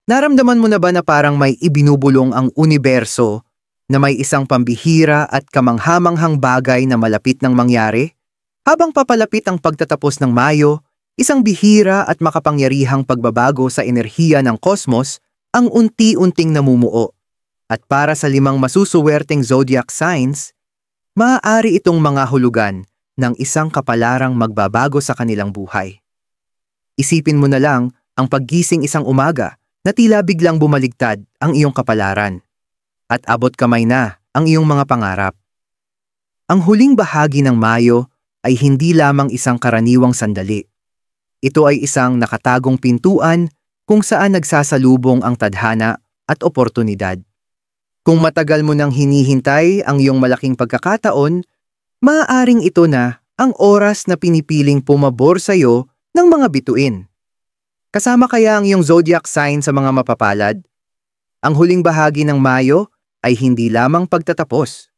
Naramdaman mo na ba na parang may ibinubulong ang universo na may isang pambihira at kamanghamanghang bagay na malapit ng mangyari? Habang papalapit ang pagtatapos ng Mayo, isang bihira at makapangyarihang pagbabago sa enerhiya ng kosmos ang unti-unting namumuo. At para sa 5 masusuwerteng zodiac signs, maaari itong mga hulugan ng isang kapalarang magbabago sa kanilang buhay. Isipin mo na lang ang paggising isang umaga na tila biglang bumaligtad ang iyong kapalaran. At abot kamay na ang iyong mga pangarap. Ang huling bahagi ng Mayo ay hindi lamang isang karaniwang sandali. Ito ay isang nakatagong pintuan kung saan nagsasalubong ang tadhana at oportunidad. Kung matagal mo nang hinihintay ang iyong malaking pagkakataon, maaaring ito na ang oras na pinipiling pumabor sa iyo ng mga bituin. Kasama kaya ang iyong zodiac sign sa mga mapapalad? Ang huling bahagi ng Mayo ay hindi lamang pagtatapos.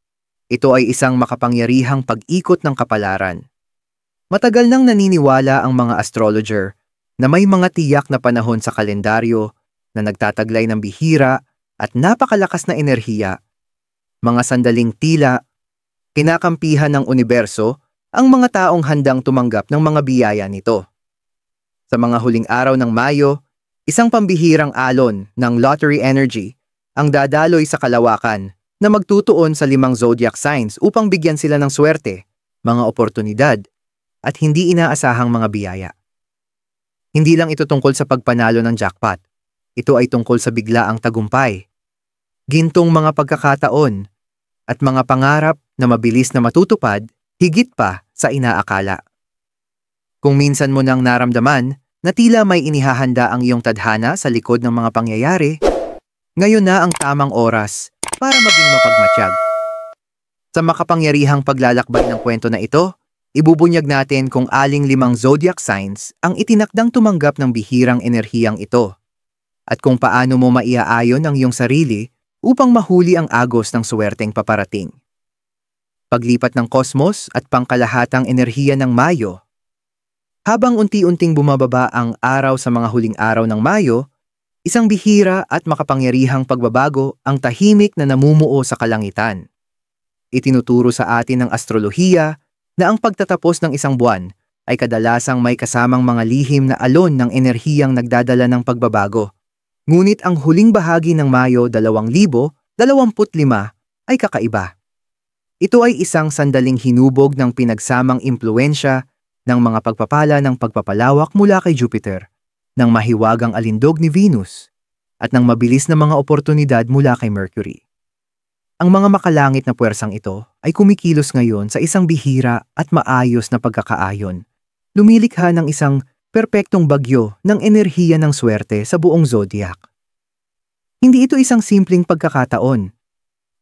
Ito ay isang makapangyarihang pag-ikot ng kapalaran. Matagal nang naniniwala ang mga astrologer na may mga tiyak na panahon sa kalendaryo na nagtataglay ng bihira at napakalakas na enerhiya. Mga sandaling tila, kinakampihan ng universo ang mga taong handang tumanggap ng mga biyaya nito. Sa mga huling araw ng Mayo, isang pambihirang alon ng lottery energy ang dadaloy sa kalawakan na magtutuon sa 5 zodiac signs upang bigyan sila ng swerte, mga oportunidad, at hindi inaasahang mga biyaya. Hindi lang ito tungkol sa pagpanalo ng jackpot. Ito ay tungkol sa biglaang tagumpay, gintong mga pagkakataon, at mga pangarap na mabilis na matutupad higit pa sa inaakala. Kung minsan mo nang naramdaman na tila may inihahanda ang iyong tadhana sa likod ng mga pangyayari, ngayon na ang tamang oras para maging mapagmatsyag. Sa makapangyarihang paglalakbay ng kwento na ito, ibubunyag natin kung aling 5 zodiac signs ang itinakdang tumanggap ng bihirang enerhiyang ito, at kung paano mo maiaayon ang iyong sarili upang mahuli ang agos ng suwerteng paparating. Paglipat ng kosmos at pangkalahatang enerhiya ng Mayo. Habang unti-unting bumababa ang araw sa mga huling araw ng Mayo, isang bihira at makapangyarihang pagbabago ang tahimik na namumuo sa kalangitan. Itinuturo sa atin ng astrolohiya na ang pagtatapos ng isang buwan ay kadalasang may kasamang mga lihim na alon ng enerhiyang nagdadala ng pagbabago. Ngunit ang huling bahagi ng Mayo 2025 ay kakaiba. Ito ay isang sandaling hinubog ng pinagsamang impluensya ng mga pagpapala ng pagpapalawak mula kay Jupiter, ng mahiwagang alindog ni Venus, at ng mabilis na mga oportunidad mula kay Mercury. Ang mga makalangit na puwersang ito ay kumikilos ngayon sa isang bihira at maayos na pagkakaayon, lumilikha ng isang perpektong bagyo ng enerhiya ng swerte sa buong zodiac. Hindi ito isang simpleng pagkakataon.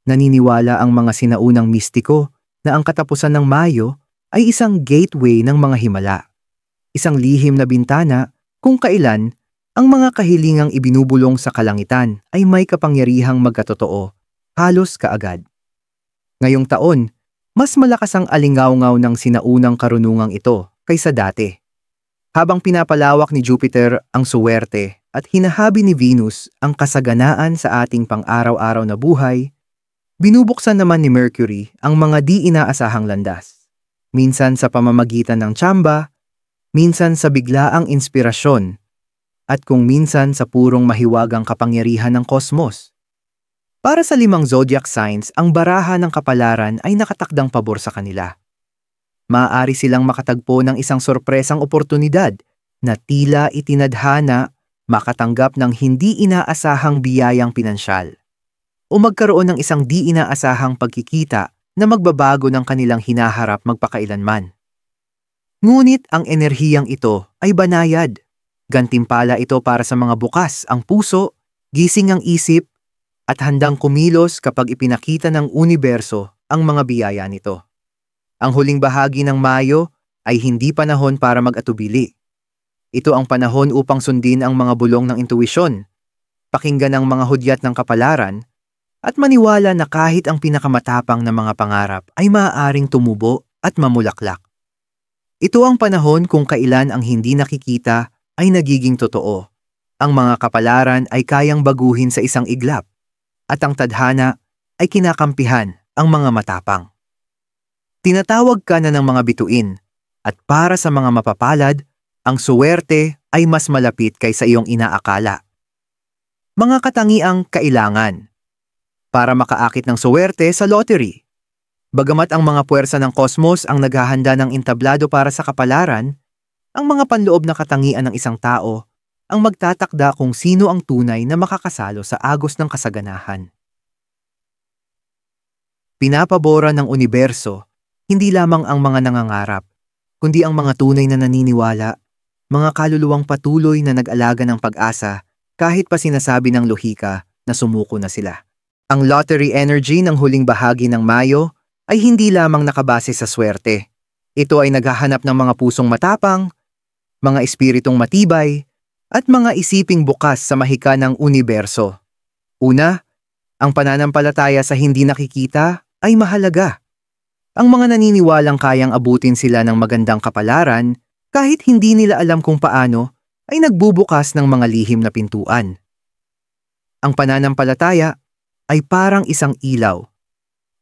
Naniniwala ang mga sinaunang mistiko na ang katapusan ng Mayo ay isang gateway ng mga himala, isang lihim na bintana kung kailan ang mga kahilingang ibinubulong sa kalangitan ay may kapangyarihang magkatotoo, halos kaagad. Ngayong taon, mas malakas ang alingawngaw ng sinaunang karunungang ito kaysa dati. Habang pinapalawak ni Jupiter ang suwerte at hinahabi ni Venus ang kasaganaan sa ating pang-araw-araw na buhay, binubuksan naman ni Mercury ang mga di inaasahang landas. Minsan sa pamamagitan ng tsamba, minsan sa biglaang inspirasyon, at kung minsan sa purong mahiwagang kapangyarihan ng kosmos. Para sa 5 zodiac signs, ang baraha ng kapalaran ay nakatakdang pabor sa kanila. Maaari silang makatagpo ng isang sorpresang oportunidad na tila itinadhana, makatanggap ng hindi inaasahang biyayang pinansyal, o magkaroon ng isang di inaasahang pagkikita na magbabago ng kanilang hinaharap magpakailanman. Ngunit ang enerhiyang ito ay banayad. Gantimpala ito para sa mga bukas ang puso, gising ang isip, at handang kumilos kapag ipinakita ng universo ang mga biyaya nito. Ang huling bahagi ng Mayo ay hindi panahon para mag-atubili. Ito ang panahon upang sundin ang mga bulong ng intuwisyon, pakinggan ang mga hudyat ng kapalaran, at maniwala na kahit ang pinakamatapang na mga pangarap ay maaaring tumubo at mamulaklak. Ito ang panahon kung kailan ang hindi nakikita ay nagiging totoo, Ang mga kapalaran ay kayang baguhin sa isang iglap, at ang tadhana ay kinakampihan ang mga matapang. Tinatawag ka na ng mga bituin, at para sa mga mapapalad, ang suwerte ay mas malapit kaysa iyong inaakala. Mga katangiang kailangan para makaakit ng suwerte sa lottery. Bagamat ang mga puwersa ng kosmos ang naghahanda ng entablado para sa kapalaran, ang mga panloob na katangian ng isang tao ang magtatakda kung sino ang tunay na makakasalo sa agos ng kasaganahan. Pinapabora ng universo hindi lamang ang mga nangangarap, kundi ang mga tunay na naniniwala, mga kaluluwang patuloy na nag-alaga ng pag-asa kahit pa sinasabi ng lohika na sumuko na sila. Ang lottery energy ng huling bahagi ng Mayo ay hindi lamang nakabase sa swerte. Ito ay naghahanap ng mga pusong matapang, mga espiritong matibay, at mga isiping bukas sa mahika ng universo. Una, ang pananampalataya sa hindi nakikita ay mahalaga. Ang mga naniniwalang kayang abutin sila ng magandang kapalaran kahit hindi nila alam kung paano ay nagbubukas ng mga lihim na pintuan. Ang pananampalataya ay parang isang ilaw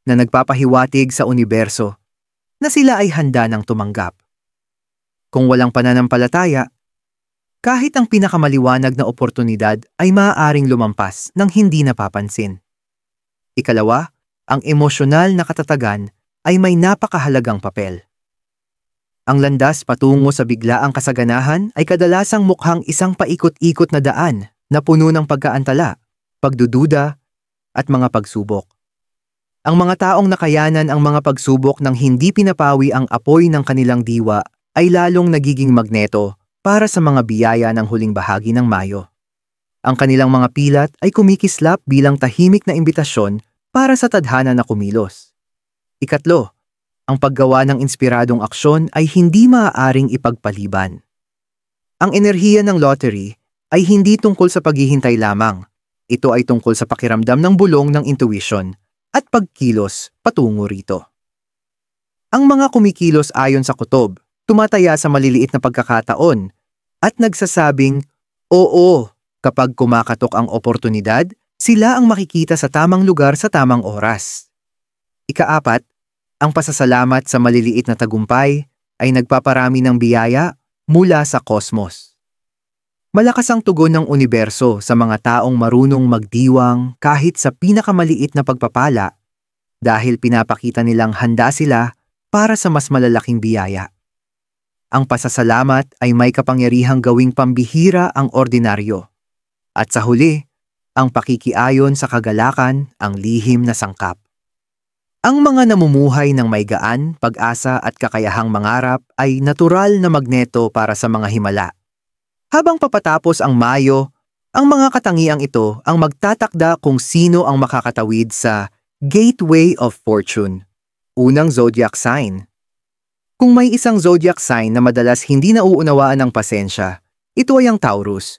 na nagpapahiwatig sa universo na sila ay handa ng tumanggap. Kung walang pananampalataya, kahit ang pinakamaliwanag na oportunidad ay maaaring lumampas ng hindi napapansin. Ikalawa, ang emosyonal na katatagan ay may napakahalagang papel. Ang landas patungo sa biglaang kasaganahan ay kadalasang mukhang isang paikot-ikot na daan na puno ng pagkaantala, pagdududa, at mga pagsubok. Ang mga taong nakayanan ang mga pagsubok nang hindi pinapawi ang apoy ng kanilang diwa ay lalong nagiging magneto para sa mga biyaya ng huling bahagi ng Mayo. Ang kanilang mga pilat ay kumikislap bilang tahimik na imbitasyon para sa tadhana na kumilos. Ikatlo, ang paggawa ng inspiradong aksyon ay hindi maaaring ipagpaliban. Ang enerhiya ng lottery ay hindi tungkol sa paghihintay lamang. Ito ay tungkol sa pakiramdam ng bulong ng intuition at pagkilos patungo rito. Ang mga kumikilos ayon sa kutob, tumataya sa maliliit na pagkakataon at nagsasabing, oo, kapag kumakatok ang oportunidad, sila ang makikita sa tamang lugar sa tamang oras. Ikaapat, ang pasasalamat sa maliliit na tagumpay ay nagpaparami ng biyaya mula sa kosmos. Malakas ang tugon ng universo sa mga taong marunong magdiwang kahit sa pinakamaliit na pagpapala dahil pinapakita nilang handa sila para sa mas malalaking biyaya. Ang pasasalamat ay may kapangyarihang gawing pambihira ang ordinaryo. At sa huli, ang pakikiayon sa kagalakan ang lihim na sangkap. Ang mga namumuhay ng may gaan, pag-asa at kakayahang mangarap ay natural na magneto para sa mga himala. Habang papatapos ang Mayo, ang mga katangiang ito ang magtatakda kung sino ang makakatawid sa Gateway of Fortune, unang zodiac sign. Kung may isang zodiac sign na madalas hindi nauunawaan ng pasensya, ito ay ang Taurus.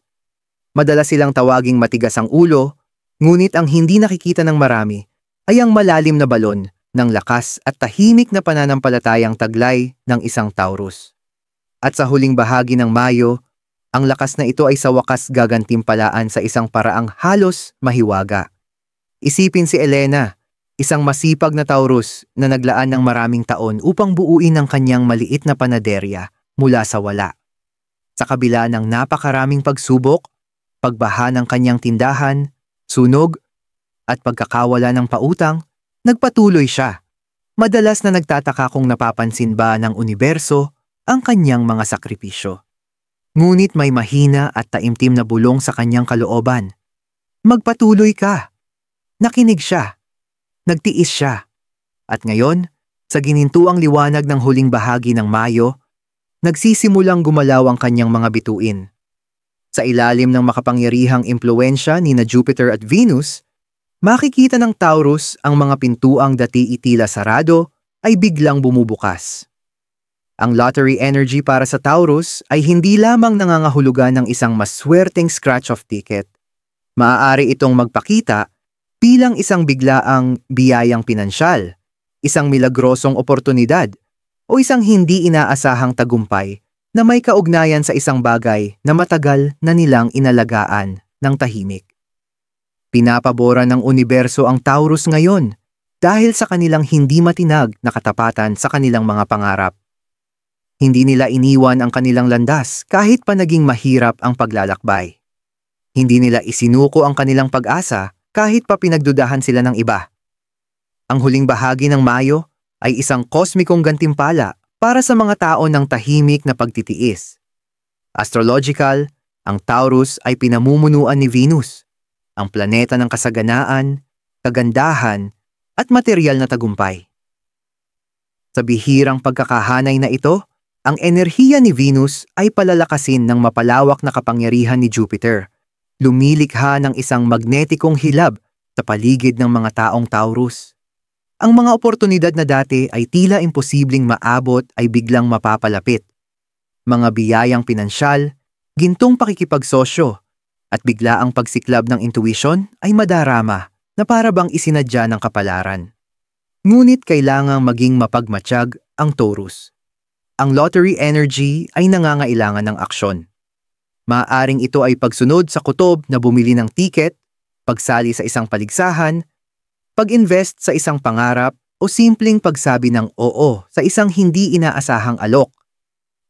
Madalas silang tawaging matigas ang ulo, ngunit ang hindi nakikita ng marami ay ang malalim na balon ng lakas at tahimik na pananampalatayang taglay ng isang Taurus. At sa huling bahagi ng Mayo, ang lakas na ito ay sa wakas gagantimpalaan sa isang paraang halos mahiwaga. Isipin si Elena, isang masipag na Taurus na naglaan ng maraming taon upang buuin ang kanyang maliit na panaderya mula sa wala. Sa kabila ng napakaraming pagsubok, pagbaha ng kanyang tindahan, sunog, at pagkakawala ng pautang, nagpatuloy siya. Madalas na nagtataka kung napapansin ba ng universo ang kanyang mga sakripisyo. Ngunit may mahina at taimtim na bulong sa kanyang kalooban. Magpatuloy ka. Nakinig siya. Nagtiis siya. At ngayon, sa ginintuang liwanag ng huling bahagi ng Mayo, nagsisimulang gumalaw ang kanyang mga bituin. Sa ilalim ng makapangyarihang impluwensya ni na Jupiter at Venus, makikita ng Taurus ang mga pintuang dati itila sarado ay biglang bumubukas. Ang lottery energy para sa Taurus ay hindi lamang nangangahulugan ng isang maswerteng scratch-off ticket. Maaari itong magpakita bilang isang biglaang biyayang pinansyal, isang milagrosong oportunidad, o isang hindi inaasahang tagumpay na may kaugnayan sa isang bagay na matagal na nilang inalagaan ng tahimik. Pinapabora ng universo ang Taurus ngayon dahil sa kanilang hindi matinag na katapatan sa kanilang mga pangarap. Hindi nila iniwan ang kanilang landas kahit pa naging mahirap ang paglalakbay. Hindi nila isinuko ang kanilang pag-asa kahit pa pinagdudahan sila ng iba. Ang huling bahagi ng Mayo ay isang kosmikong gantimpala para sa mga tao ng tahimik na pagtitiis. Astrological, ang Taurus ay pinamumunuan ni Venus, ang planeta ng kasaganaan, kagandahan, at material na tagumpay. Sa bihirang pagkakahanay na ito, ang enerhiya ni Venus ay palalakasin ng mapalawak na kapangyarihan ni Jupiter, lumilikha ng isang magnetikong hilab sa paligid ng mga taong Taurus. Ang mga oportunidad na dati ay tila imposibleng maabot ay biglang mapapalapit. Mga biyayang pinansyal, gintong pakikipagsosyo, at bigla ang pagsiklab ng intuition ay madarama na para bang isinadya ng kapalaran. Ngunit kailangang maging mapagmatsyag ang Taurus. Ang lottery energy ay nangangailangan ng aksyon. Maaaring ito ay pagsunod sa kutob na bumili ng tiket, pagsali sa isang paligsahan, pag-invest sa isang pangarap o simpleng pagsabi ng oo sa isang hindi inaasahang alok.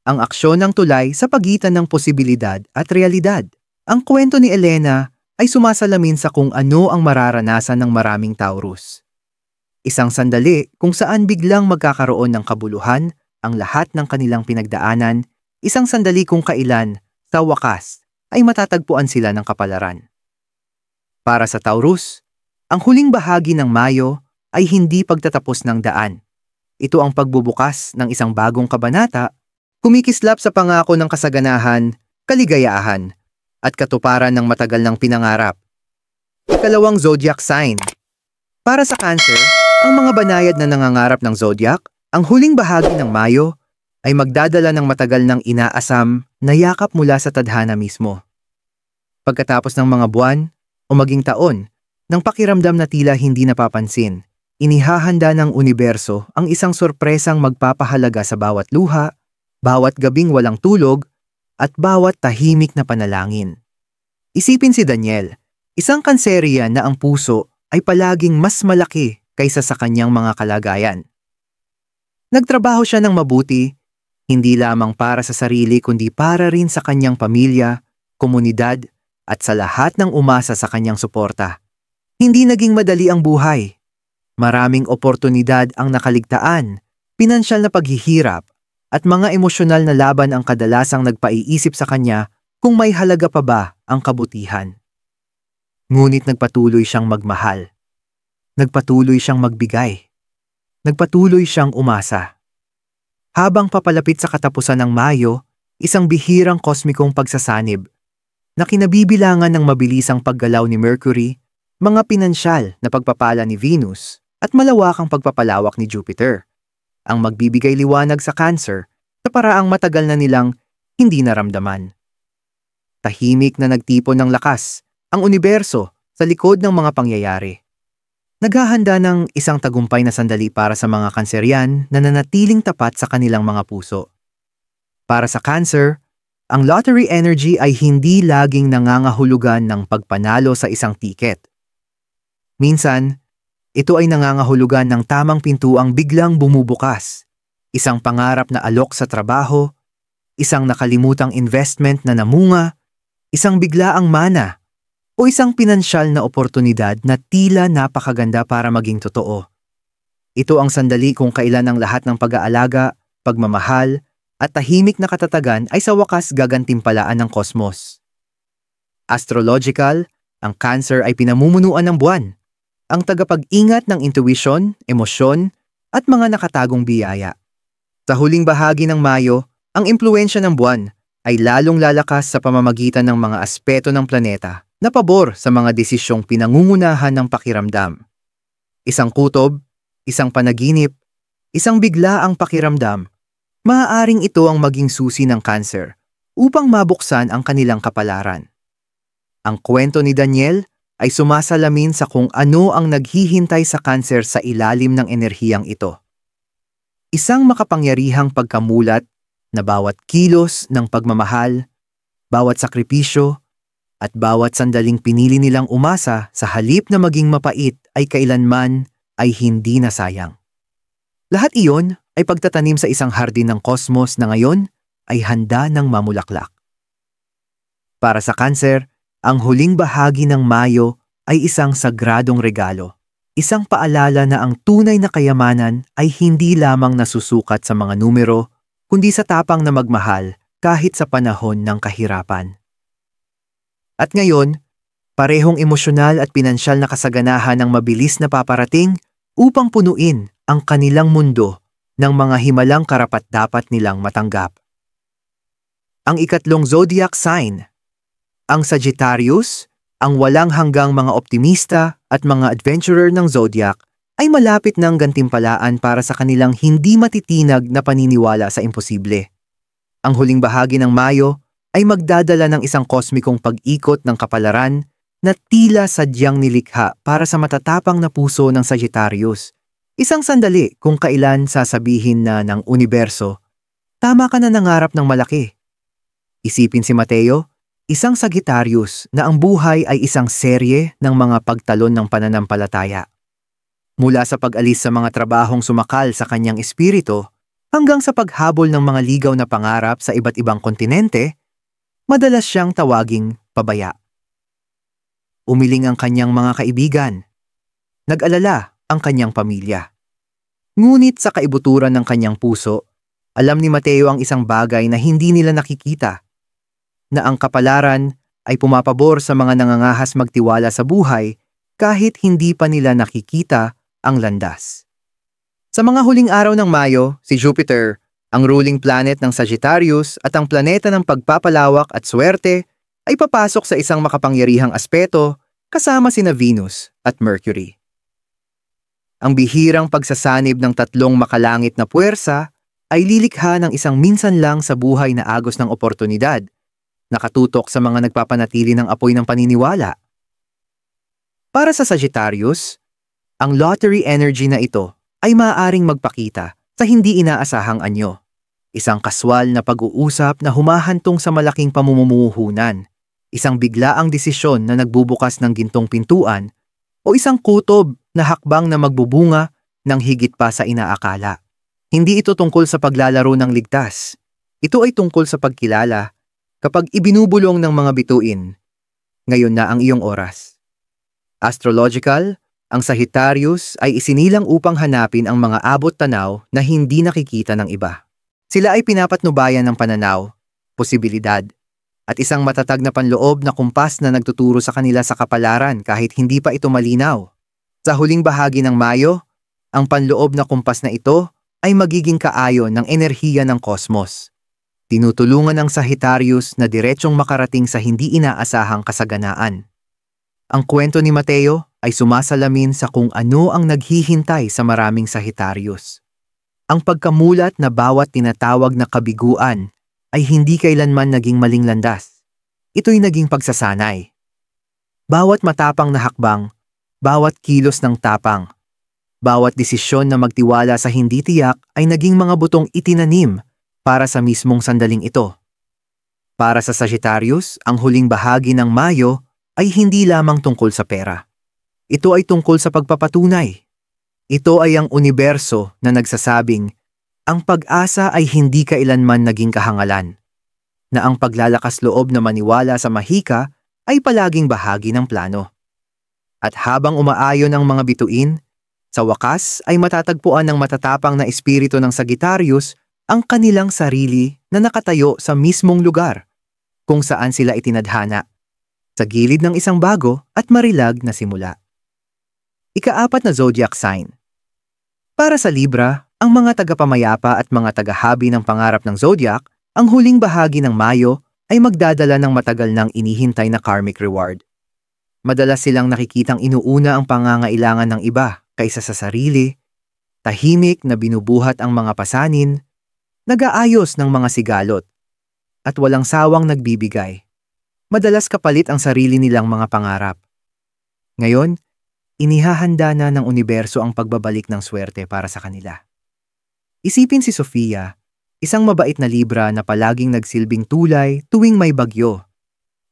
Ang aksyon ng tulay sa pagitan ng posibilidad at realidad. Ang kwento ni Elena ay sumasalamin sa kung ano ang mararanasan ng maraming Taurus. Isang sandali kung saan biglang magkakaroon ng kabuluhan ang lahat ng kanilang pinagdaanan, isang sandali kung kailan, sa wakas, ay matatagpuan sila ng kapalaran. Para sa Taurus, ang huling bahagi ng Mayo ay hindi pagtatapos ng daan. Ito ang pagbubukas ng isang bagong kabanata, kumikislap sa pangako ng kasaganahan, kaligayahan, at katuparan ng matagal ng pinangarap. Ikalawang zodiac sign. Para sa Cancer, ang mga banayad na nangangarap ng zodiac, ang huling bahagi ng Mayo ay magdadala ng matagal ng inaasam na yakap mula sa tadhana mismo. Pagkatapos ng mga buwan o maging taon, ng pakiramdam na tila hindi napapansin, inihahanda ng universo ang isang sorpresang magpapahalaga sa bawat luha, bawat gabing walang tulog, at bawat tahimik na panalangin. Isipin si Daniel, isang Cancerian na ang puso ay palaging mas malaki kaysa sa kanyang mga kalagayan. Nagtrabaho siya ng mabuti, hindi lamang para sa sarili kundi para rin sa kanyang pamilya, komunidad, at sa lahat ng umasa sa kanyang suporta. Hindi naging madali ang buhay. Maraming oportunidad ang nakaligtaan, pinansyal na paghihirap, at mga emosyonal na laban ang kadalasang nagpaiisip sa kanya kung may halaga pa ba ang kabutihan. Ngunit nagpatuloy siyang magmahal. Nagpatuloy siyang magbigay. Nagpatuloy siyang umasa. Habang papalapit sa katapusan ng Mayo, isang bihirang kosmikong pagsasanib na kinabibilangan ng mabilisang paggalaw ni Mercury, mga pinansyal na pagpapala ni Venus at malawakang pagpapalawak ni Jupiter, ang magbibigay liwanag sa Cancer sa paraang matagal na nilang hindi naramdaman. Tahimik na nagtipon ng lakas ang universo sa likod ng mga pangyayari. Naghahanda ng isang tagumpay na sandali para sa mga Cancerian na nanatiling tapat sa kanilang mga puso. Para sa Cancer, ang lottery energy ay hindi laging nangangahulugan ng pagpanalo sa isang tiket. Minsan, ito ay nangangahulugan ng tamang pintuang biglang bumubukas, isang pangarap na alok sa trabaho, isang nakalimutang investment na namunga, isang biglaang mana, o isang pinansyal na oportunidad na tila napakaganda para maging totoo. Ito ang sandali kung kailan ang lahat ng pag-aalaga, pagmamahal, at tahimik na katatagan ay sa wakas gagantimpalaan ng kosmos. Astrological, ang Cancer ay pinamumunuan ng buwan, ang tagapag-ingat ng intuition, emosyon, at mga nakatagong biyaya. Sa huling bahagi ng Mayo, ang impluwensya ng buwan ay lalong lalakas sa pamamagitan ng mga aspeto ng planeta na pabor sa mga desisyong pinangungunahan ng pakiramdam. Isang kutob, isang panaginip, isang biglaang pakiramdam, maaaring ito ang maging susi ng Cancer upang mabuksan ang kanilang kapalaran. Ang kwento ni Daniel ay sumasalamin sa kung ano ang naghihintay sa Cancer sa ilalim ng enerhiyang ito. Isang makapangyarihang pagkamulat na bawat kilos ng pagmamahal, bawat sakripisyo, at bawat sandaling pinili nilang umasa sa halip na maging mapait ay kailanman ay hindi nasayang. Lahat iyon ay pagtatanim sa isang hardin ng kosmos na ngayon ay handa ng mamulaklak. Para sa Cancer, ang huling bahagi ng Mayo ay isang sagradong regalo. Isang paalala na ang tunay na kayamanan ay hindi lamang nasusukat sa mga numero, kundi sa tapang na magmahal kahit sa panahon ng kahirapan. At ngayon, parehong emosyonal at pinansyal na kasaganahan ng mabilis na paparating upang punuin ang kanilang mundo ng mga himalang karapat-dapat nilang matanggap. Ang ikatlong zodiac sign, ang Sagittarius, ang walang hanggang mga optimista at mga adventurer ng zodiac ay malapit ng gantimpalaan para sa kanilang hindi matitinag na paniniwala sa imposible. Ang huling bahagi ng Mayo ay magdadala ng isang kosmikong pag-ikot ng kapalaran na tila sadyang nilikha para sa matatapang na puso ng Sagittarius. Isang sandali kung kailan sasabihin na ng universo, tama ka na nangarap ng malaki. Isipin si Mateo, isang Sagittarius na ang buhay ay isang serye ng mga pagtalon ng pananampalataya. Mula sa pag-alis sa mga trabahong sumakal sa kanyang espiritu hanggang sa paghabol ng mga ligaw na pangarap sa iba't ibang kontinente, madalas siyang tawaging pabaya. Umiling ang kanyang mga kaibigan. Nag-alala ang kanyang pamilya. Ngunit sa kaibuturan ng kanyang puso, alam ni Mateo ang isang bagay na hindi nila nakikita, na ang kapalaran ay pumapabor sa mga nangangahas magtiwala sa buhay kahit hindi pa nila nakikita ang landas. Sa mga huling araw ng Mayo, si Jupiter, ang ruling planet ng Sagittarius at ang planeta ng pagpapalawak at swerte, ay papasok sa isang makapangyarihang aspeto kasama sina Venus at Mercury. Ang bihirang pagsasanib ng tatlong makalangit na puwersa ay lilikha ng isang minsan lang sa buhay na agos ng oportunidad, nakatutok sa mga nagpapanatili ng apoy ng paniniwala. Para sa Sagittarius, ang lottery energy na ito ay maaaring magpakita sa hindi inaasahang anyo. Isang kaswal na pag-uusap na humahantong sa malaking pamumuhunan, isang biglaang desisyon na nagbubukas ng gintong pintuan, o isang kutob na hakbang na magbubunga ng higit pa sa inaakala. Hindi ito tungkol sa paglalaro ng ligtas. Ito ay tungkol sa pagkilala kapag ibinubulong ng mga bituin. Ngayon na ang iyong oras. Astrological, ang Sagittarius ay isinilang upang hanapin ang mga abot-tanaw na hindi nakikita ng iba. Sila ay pinapatnubayan ng pananaw, posibilidad, at isang matatag na panloob na kumpas na nagtuturo sa kanila sa kapalaran kahit hindi pa ito malinaw. Sa huling bahagi ng Mayo, ang panloob na kumpas na ito ay magiging kaayon ng enerhiya ng kosmos. Tinutulungan ng Sagittarius na diretsyong makarating sa hindi inaasahang kasaganaan. Ang kwento ni Mateo ay sumasalamin sa kung ano ang naghihintay sa maraming Sagittarius. Ang pagkamulat na bawat tinatawag na kabiguan ay hindi kailanman naging maling landas. Ito'y naging pagsasanay. Bawat matapang na hakbang, bawat kilos ng tapang, bawat desisyon na magtiwala sa hindi tiyak ay naging mga butong itinanim para sa mismong sandaling ito. Para sa Sagittarius, ang huling bahagi ng Mayo ay hindi lamang tungkol sa pera. Ito ay tungkol sa pagpapatunay. Ito ay ang universo na nagsasabing, ang pag-asa ay hindi kailanman naging kahangalan, na ang paglalakas loob na maniwala sa mahika ay palaging bahagi ng plano. At habang umaayon ang mga bituin, sa wakas ay matatagpuan ng matatapang na espiritu ng Sagittarius ang kanilang sarili na nakatayo sa mismong lugar kung saan sila itinadhana, sa gilid ng isang bago at marilag na simula. Ika-4 na zodiac sign. Para sa Libra, ang mga tagapamayapa at mga tagahabi ng pangarap ng zodiac, ang huling bahagi ng Mayo ay magdadala ng matagal nang inihintay na karmic reward. Madalas silang nakikitang inuuna ang pangangailangan ng iba kaysa sa sarili, tahimik na binubuhat ang mga pasanin, nag-aayos ng mga sigalot, at walang sawang nagbibigay. Madalas kapalit ang sarili nilang mga pangarap. Ngayon, inihahanda na ng universo ang pagbabalik ng swerte para sa kanila. Isipin si Sofia, Isang mabait na Libra na palaging nagsilbing tulay tuwing may bagyo.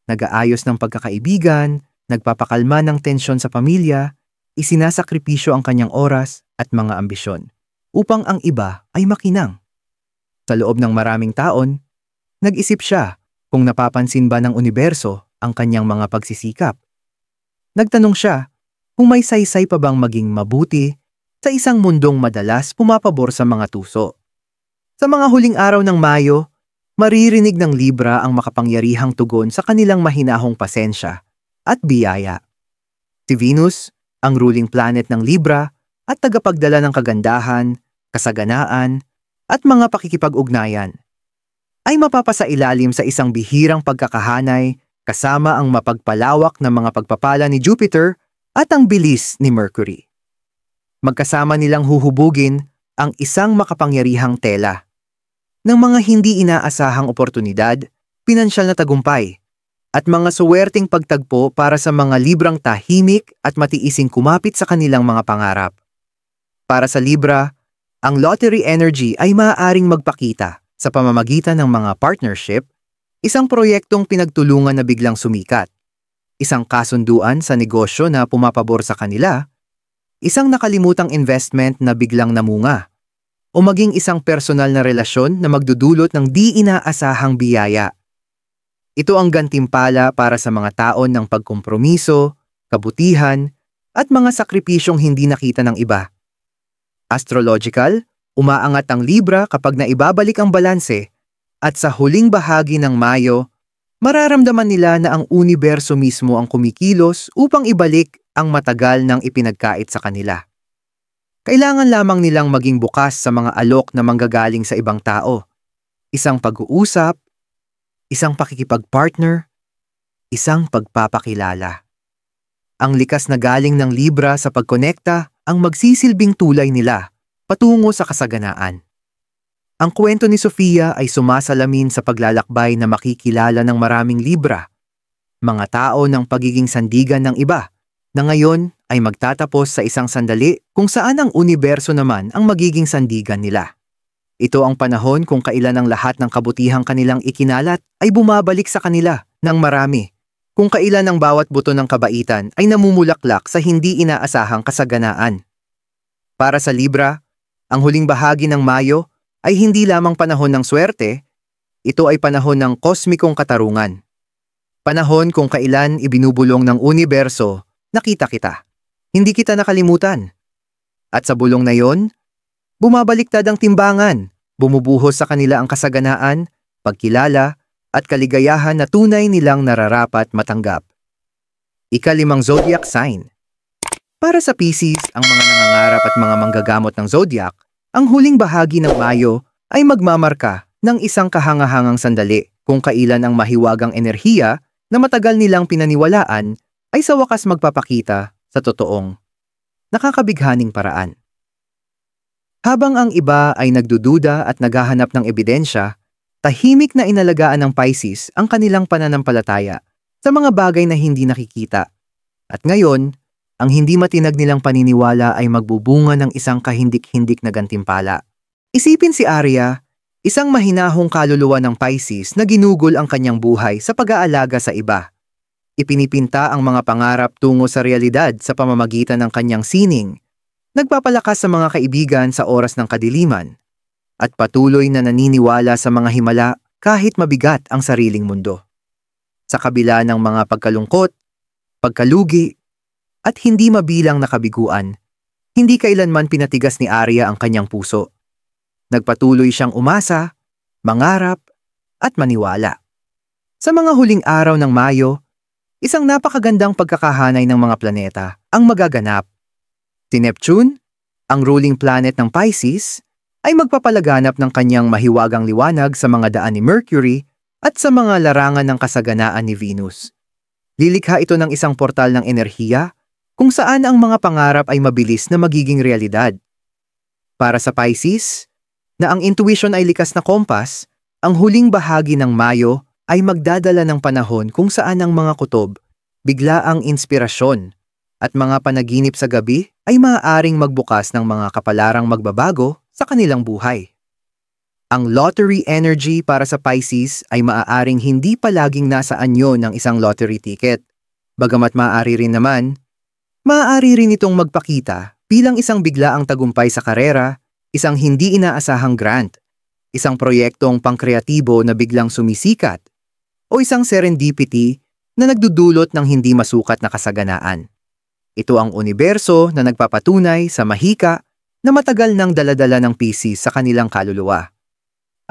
Nag-aayos ng pagkakaibigan, nagpapakalma ng tensyon sa pamilya, isinasakripisyo ang kanyang oras at mga ambisyon upang ang iba ay makinang. Sa loob ng maraming taon, nag-isip siya kung napapansin ba ng universo ang kanyang mga pagsisikap. Nagtanong siya kung may saysay pa bang maging mabuti sa isang mundong madalas pumapabor sa mga tuso. Sa mga huling araw ng Mayo, maririnig ng Libra ang makapangyarihang tugon sa kanilang mahinahong pasensya at biyaya. Si Venus, ang ruling planet ng Libra at tagapagdala ng kagandahan, kasaganaan, at mga pakikipag-ugnayan, ay mapapasailalim sa isang bihirang pagkakahanay kasama ang mapagpalawak na mga pagpapala ni Jupiter at ang bilis ni Mercury. Magkasama nilang huhubugin ang isang makapangyarihang tela ng mga hindi inaasahang oportunidad, pinansyal na tagumpay, at mga suwerteng pagtagpo para sa mga Librang tahimik at matiising kumapit sa kanilang mga pangarap. Para sa Libra, ang lottery energy ay maaaring magpakita sa pamamagitan ng mga partnership, isang proyektong pinagtulungan na biglang sumikat, isang kasunduan sa negosyo na pumapabor sa kanila, isang nakalimutang investment na biglang namunga, o maging isang personal na relasyon na magdudulot ng di inaasahang biyaya. Ito ang gantimpala para sa mga taon ng pagkompromiso, kabutihan, at mga sakripisyong hindi nakita ng iba. Astrological, umaangat ang Libra kapag naibabalik ang balanse, at sa huling bahagi ng Mayo, mararamdaman nila na ang universo mismo ang kumikilos upang ibalik ang matagal nang ipinagkait sa kanila. Kailangan lamang nilang maging bukas sa mga alok na manggagaling sa ibang tao. Isang pag-uusap, isang pakikipag-partner, isang pagpapakilala. Ang likas na galing ng Libra sa pagkonekta ang magsisilbing tulay nila patungo sa kasaganaan. Ang kwento ni Sofia ay sumasalamin sa paglalakbay na makikilala ng maraming Libra, mga tao ng pagiging sandigan ng iba, na ngayon ay magtatapos sa isang sandali kung saan ang universo naman ang magiging sandigan nila. Ito ang panahon kung kailan ang lahat ng kabutihang kanilang ikinalat ay bumabalik sa kanila ng marami, kung kailan ang bawat buto ng kabaitan ay namumulaklak sa hindi inaasahang kasaganaan. Para sa Libra, ang huling bahagi ng Mayo ay hindi lamang panahon ng swerte, ito ay panahon ng kosmikong katarungan. Panahon kung kailan ibinubulong ng universo, nakita kita, hindi kita nakalimutan. At sa bulong na yon, bumabaliktad ang timbangan, bumubuhos sa kanila ang kasaganaan, pagkilala, at kaligayahan na tunay nilang nararapat matanggap. Ika-5 zodiac sign. Para sa Pisces, ang mga nangangarap at mga manggagamot ng zodiac, ang huling bahagi ng Mayo ay magmamarka ng isang kahangahangang sandali kung kailan ang mahiwagang enerhiya na matagal nilang pinaniwalaan ay sa wakas magpapakita sa totoong, nakakabighaning paraan. Habang ang iba ay nagdududa at naghahanap ng ebidensya, tahimik na inalagaan ng Pisces ang kanilang pananampalataya sa mga bagay na hindi nakikita. At ngayon, ang hindi matinag nilang paniniwala ay magbubunga ng isang kahindik-hindik na gantimpala. Isipin si Arya, isang mahinahong kaluluwa ng Pisces na ginugol ang kanyang buhay sa pag-aalaga sa iba. Ipinipinta ang mga pangarap tungo sa realidad sa pamamagitan ng kanyang sining, nagpapalakas sa mga kaibigan sa oras ng kadiliman, at patuloy na naniniwala sa mga himala kahit mabigat ang sariling mundo. Sa kabila ng mga pagkalungkot, pagkalugi, at hindi mabilang na kabiguan, hindi kailanman pinatigas ni Arya ang kanyang puso. Nagpatuloy siyang umasa, mangarap, at maniwala. Sa mga huling araw ng Mayo, isang napakagandang pagkakahanay ng mga planeta ang magaganap. Si Neptune, ang ruling planet ng Pisces, ay magpapalaganap ng kanyang mahiwagang liwanag sa mga daan ni Mercury at sa mga larangan ng kasaganaan ni Venus. Lilikha ito ng isang portal ng enerhiya kung saan ang mga pangarap ay mabilis na magiging realidad. Para sa Pisces, na ang intuition ay likas na kompas, ang huling bahagi ng Mayo ay magdadala ng panahon kung saan ang mga kutob, biglaang inspirasyon, at mga panaginip sa gabi ay maaaring magbukas ng mga kapalarang magbabago sa kanilang buhay. Ang lottery energy para sa Pisces ay maaaring hindi palaging nasa anyo ng isang lottery ticket. Bagamat maaari rin naman, maaari rin itong magpakita bilang isang biglaang tagumpay sa karera, isang hindi inaasahang grant, isang proyektong pangkreatibo na biglang sumisikat, o isang serendipity na nagdudulot ng hindi masukat na kasaganaan. Ito ang universo na nagpapatunay sa mahika na matagal nang daladala ng Pisces sa kanilang kaluluwa.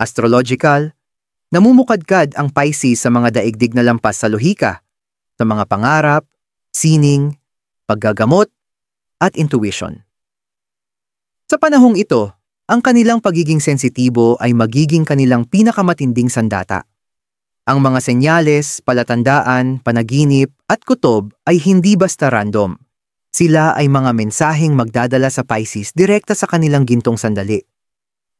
Astrological, namumukadkad ang Pisces sa mga daigdig na lampas sa lohika, sa mga pangarap, sining, paggagamot, at intuition. Sa panahong ito, ang kanilang pagiging sensitibo ay magiging kanilang pinakamatinding sandata. Ang mga senyales, palatandaan, panaginip, at kutob ay hindi basta random. Sila ay mga mensaheng magdadala sa Pisces direkta sa kanilang gintong sandali.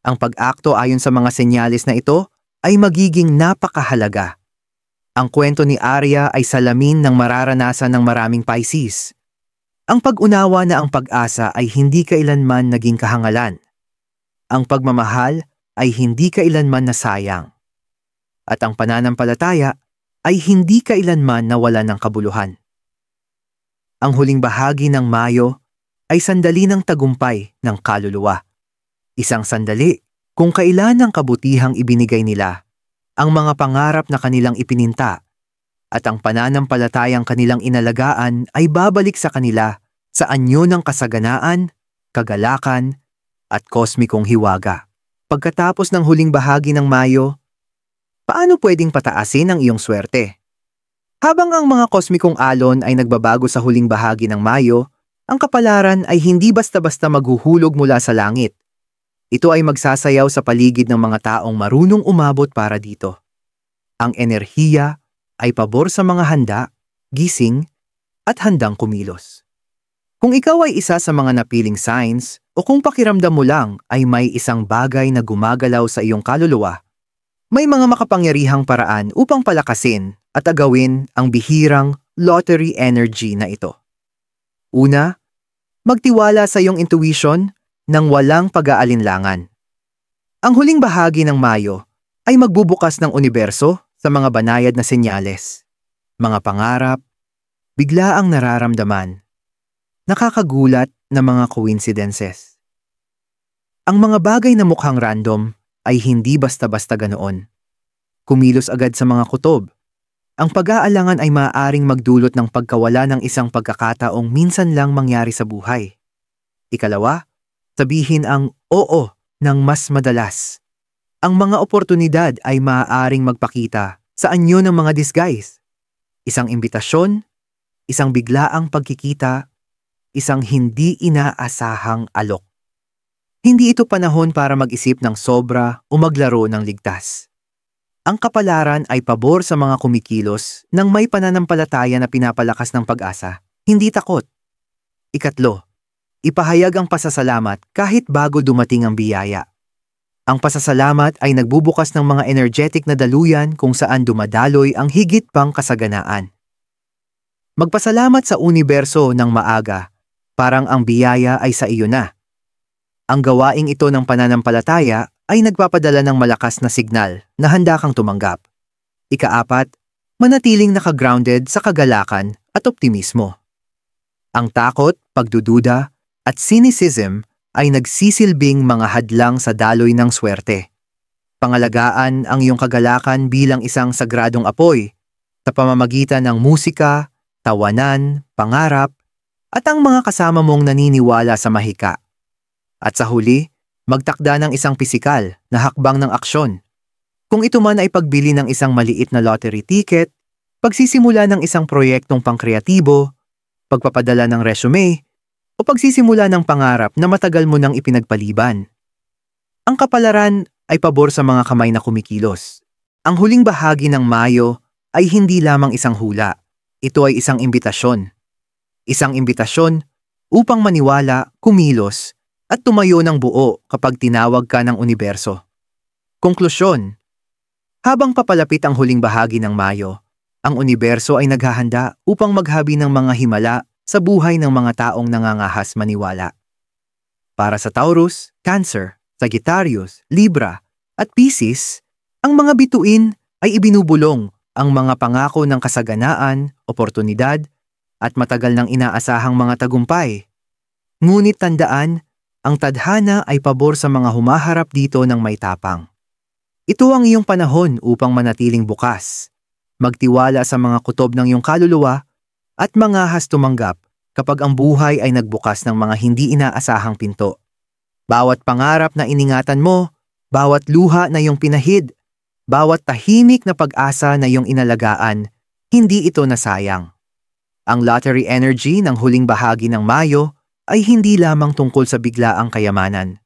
Ang pag-akto ayon sa mga senyales na ito ay magiging napakahalaga. Ang kwento ni Arya ay salamin ng mararanasan ng maraming Pisces. Ang pag-unawa na ang pag-asa ay hindi kailanman naging kahangalan. Ang pagmamahal ay hindi kailanman nasayang. At ang pananampalataya ay hindi kailanman nawalan ng kabuluhan. Ang huling bahagi ng Mayo ay sandali ng tagumpay ng kaluluwa. Isang sandali kung kailan ang kabutihang ibinigay nila, ang mga pangarap na kanilang ipininta, at ang pananampalatayang kanilang inalagaan ay babalik sa kanila sa anyo ng kasaganaan, kagalakan, at kosmikong hiwaga. Pagkatapos ng huling bahagi ng Mayo, paano pwedeng pataasin ang iyong swerte? Habang ang mga kosmikong alon ay nagbabago sa huling bahagi ng Mayo, ang kapalaran ay hindi basta-basta maghuhulog mula sa langit. Ito ay magsasayaw sa paligid ng mga taong marunong umabot para dito. Ang enerhiya ay pabor sa mga handa, gising, at handang kumilos. Kung ikaw ay isa sa mga napiling signs o kung pakiramdam mo lang ay may isang bagay na gumagalaw sa iyong kaluluwa, may mga makapangyarihang paraan upang palakasin at agawin ang bihirang lottery energy na ito. Una, magtiwala sa iyong intuition nang walang pag-aalinlangan. Ang huling bahagi ng Mayo ay magbubukas ng universo sa mga banayad na senyales, mga pangarap, biglaang nararamdaman, nakakagulat na mga coincidences. Ang mga bagay na mukhang random ay hindi basta-basta ganoon. Kumilos agad sa mga kutob. Ang pag-aalangan ay maaaring magdulot ng pagkawala ng isang pagkakataong minsan lang mangyari sa buhay. Ikalawa, sabihin ang oo ng mas madalas. Ang mga oportunidad ay maaaring magpakita sa anyo ng mga disguise. Isang imbitasyon, isang biglaang pagkikita, isang hindi inaasahang alok. Hindi ito panahon para mag-isip ng sobra o maglaro ng ligtas. Ang kapalaran ay pabor sa mga kumikilos ng may pananampalataya na pinapalakas ng pag-asa, hindi takot. Ikatlo, ipahayag ang pasasalamat kahit bago dumating ang biyaya. Ang pasasalamat ay nagbubukas ng mga energetic na daluyan kung saan dumadaloy ang higit pang kasaganaan. Magpasalamat sa universo ng maaga, parang ang biyaya ay sa iyo na. Ang gawaing ito ng pananampalataya ay nagpapadala ng malakas na signal na handa kang tumanggap. Ikaapat, manatiling nakagrounded sa kagalakan at optimismo. Ang takot, pagdududa, at cynicism ay nagsisilbing mga hadlang sa daloy ng swerte. Pangalagaan ang iyong kagalakan bilang isang sagradong apoy sa pamamagitan ng musika, tawanan, pangarap, at ang mga kasama mong naniniwala sa mahika. At sa huli, magtakda ng isang pisikal na hakbang ng aksyon. Kung ito man ay pagbili ng isang maliit na lottery ticket, pagsisimula ng isang proyektong pangkreatibo, pagpapadala ng resume, o pagsisimula ng pangarap na matagal mo nang ipinagpaliban. Ang kapalaran ay pabor sa mga kamay na kumikilos. Ang huling bahagi ng Mayo ay hindi lamang isang hula. Ito ay isang imbitasyon. Isang imbitasyon upang maniwala, kumilos, at tumayo ng buo kapag tinawag ka ng universo. Konklusyon, habang papalapit ang huling bahagi ng Mayo, ang universo ay naghahanda upang maghabi ng mga himala sa buhay ng mga taong nangangahas maniwala. Para sa Taurus, Cancer, Sagittarius, Libra, At Pisces, ang mga bituin ay ibinubulong ang mga pangako ng kasaganaan, oportunidad, at matagal nang inaasahang mga tagumpay. Ngunit tandaan, ang tadhana ay pabor sa mga humaharap dito ng may tapang. Ito ang iyong panahon upang manatiling bukas, magtiwala sa mga kutob ng iyong kaluluwa, at mangahas tumanggap kapag ang buhay ay nagbukas ng mga hindi inaasahang pinto. Bawat pangarap na iningatan mo, bawat luha na iyong pinahid, bawat tahimik na pag-asa na iyong inalagaan, hindi ito nasayang. Ang lottery energy ng huling bahagi ng Mayo ay hindi lamang tungkol sa biglaang kayamanan.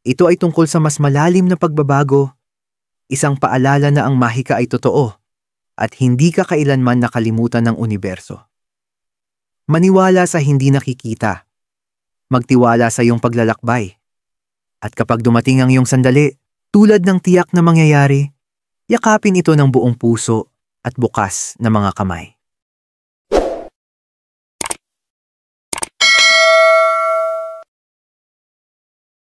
Ito ay tungkol sa mas malalim na pagbabago, isang paalala na ang mahika ay totoo at hindi ka kailanman nakalimutan ng universo. Maniwala sa hindi nakikita. Magtiwala sa iyong paglalakbay. At kapag dumating ang iyong sandali, tulad ng tiyak na mangyayari, yakapin ito ng buong puso at bukas na mga kamay.